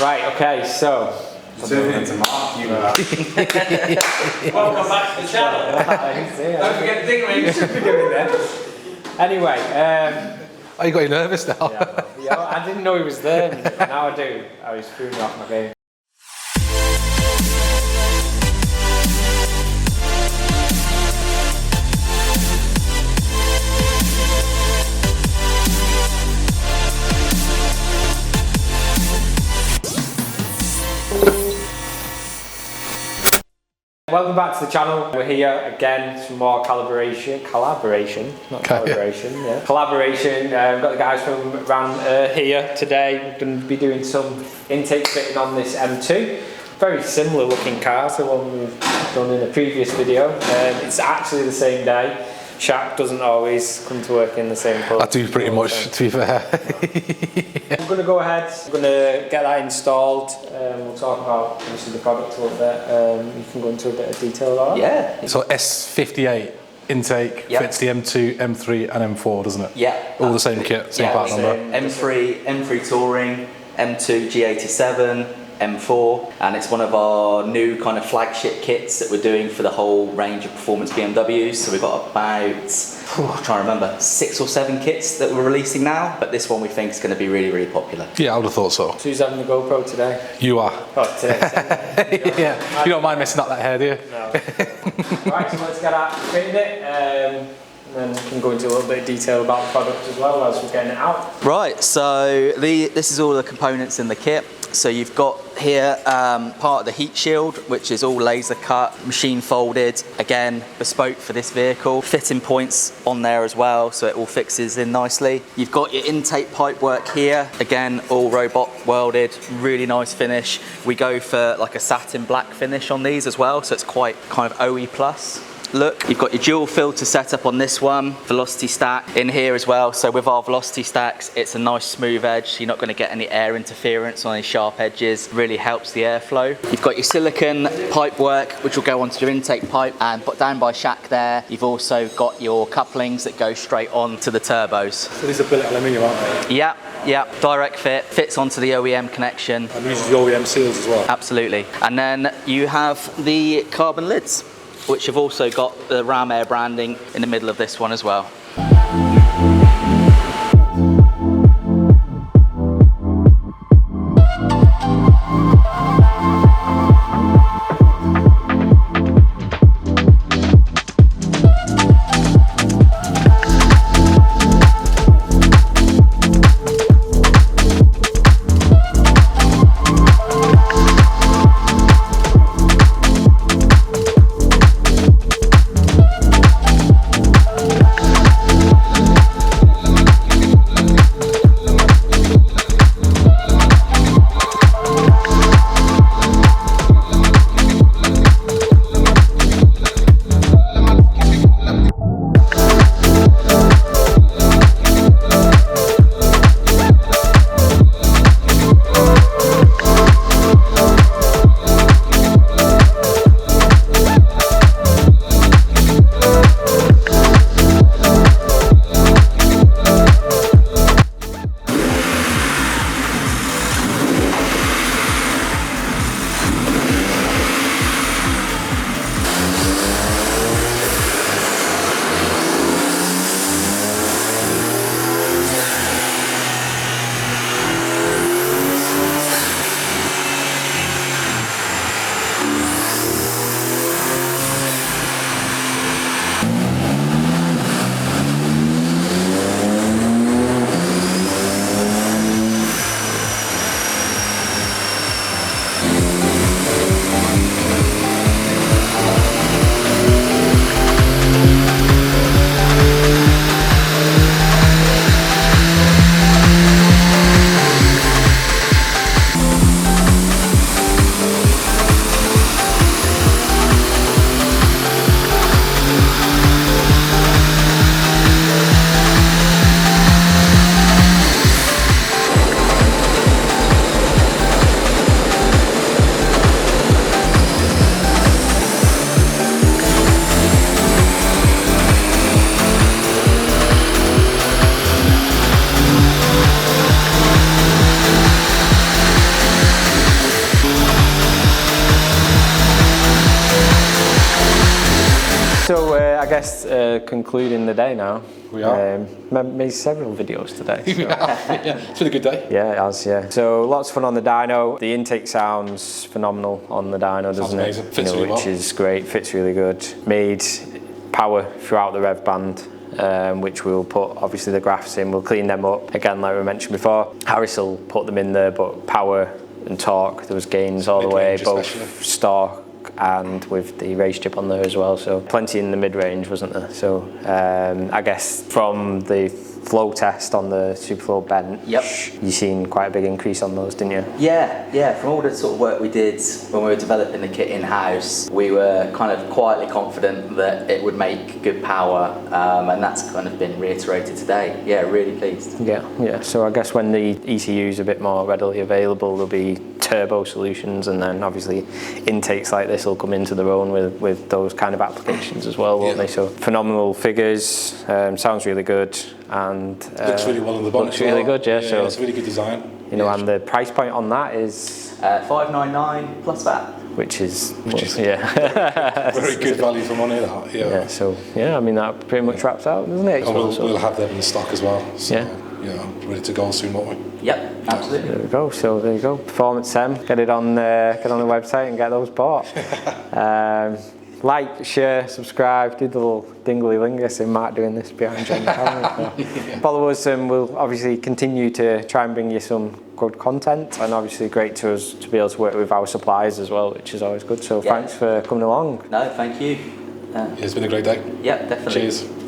Right, okay, so. Welcome back to the channel. Don't forget the ding ring. You should be doing that. Anyway, oh, you got you nervous now? yeah, I didn't know he was there, and now I do. I was threw me off my game. Welcome back to the channel. We're here again for more collaboration, yeah. Collaboration. We've got the guys from around here today. We're going to be doing some intake fitting on this M2. Very similar looking car to the one we've done in a previous video. It's actually the same day. Shaq doesn't always come to work in the same colour. I do pretty much, to be fair. I'm going to go ahead, I'm going to get that installed. We'll talk about obviously the product a little bit. You can go into a bit of detail about that. Yeah. So S58 intake fits the M2, M3 and M4, doesn't it? Yeah. All the same kit, same part number. M3 Touring, M2 G87, M4, and it's one of our new kind of flagship kits that we're doing for the whole range of performance BMWs. So we've got about, I'm trying to remember, 6 or 7 kits that we're releasing now, but this one we think is going to be really, really popular. Yeah, I would have thought so. Who's having the GoPro today? You are. Oh, today. Yeah, you don't mind messing up that hair, do you? No. Right, so let's get out fitting it. And then we can go into a little bit of detail about the product as well as we're getting it out. Right, so this is all the components in the kit. So you've got here part of the heat shield, which is all laser cut, machine folded, again bespoke for this vehicle. Fitting points on there as well, so it all fixes in nicely. You've got your intake pipe work here, again all robot welded, really nice finish. We go for like a satin black finish on these as well, so it's quite kind of OE plus look. You've got your dual filter setup on this one, velocity stack in here as well. So with our velocity stacks, it's a nice smooth edge. You're not going to get any air interference on any sharp edges. Really helps the airflow. You've got your silicon pipe work, which will go onto your intake pipe, and down by Shaq there, you've also got your couplings that go straight on to the turbos. So these are billet aluminium, aren't they? Yeah, direct fit, fits onto the OEM connection. And uses the OEM seals as well. Absolutely. And then you have the carbon lids, which have also got the Ram Air branding in the middle of this one as well. guess concluding the day now. We are. Made several videos today. So. Yeah, it's been a good day. Yeah, it has, yeah. So lots of fun on the dyno. The intake sounds phenomenal on the dyno, doesn't it? Amazing. Fits really which well. is great, fits really good. Made power throughout the rev band, which we'll put obviously the graphs in, we'll clean them up. Again, like we mentioned before, Harris will put them in there, but power and torque, there was gains all the way, both stock and with the race chip on there as well, so plenty in the mid-range, wasn't there? So I guess from the flow test on the Superflow bench, you seen quite a big increase on those, didn't you? Yeah, from all the sort of work we did when we were developing the kit in-house, we were kind of quietly confident that it would make good power, and that's kind of been reiterated today. Yeah, really pleased. Yeah, so I guess when the ECU is a bit more readily available, there'll be turbo solutions, and then obviously intakes like this will come into their own with those kind of applications as well, won't they? So phenomenal figures, sounds really good, and looks really well on the bonnet. Looks really good, yeah. So it's a really good design. You know, and the price point on that is $599 plus VAT. Which is yeah, very good value for money. That yeah. So yeah, I mean that pretty much wraps out, doesn't it? And we'll have them in the stock as well. So, yeah, ready to go soon, won't we? Yep, absolutely. There we go. So there you go. Performance M. Get it on the website and get those bought. Like, share, subscribe, do the little dingly linger. See Mark doing this behind John camera. Follow us, and we'll obviously continue to try and bring you some good content, and obviously great to us to be able to work with our suppliers as well, which is always good. So thanks for coming along. No, thank you. It's been a great day. Yeah, definitely. Cheers.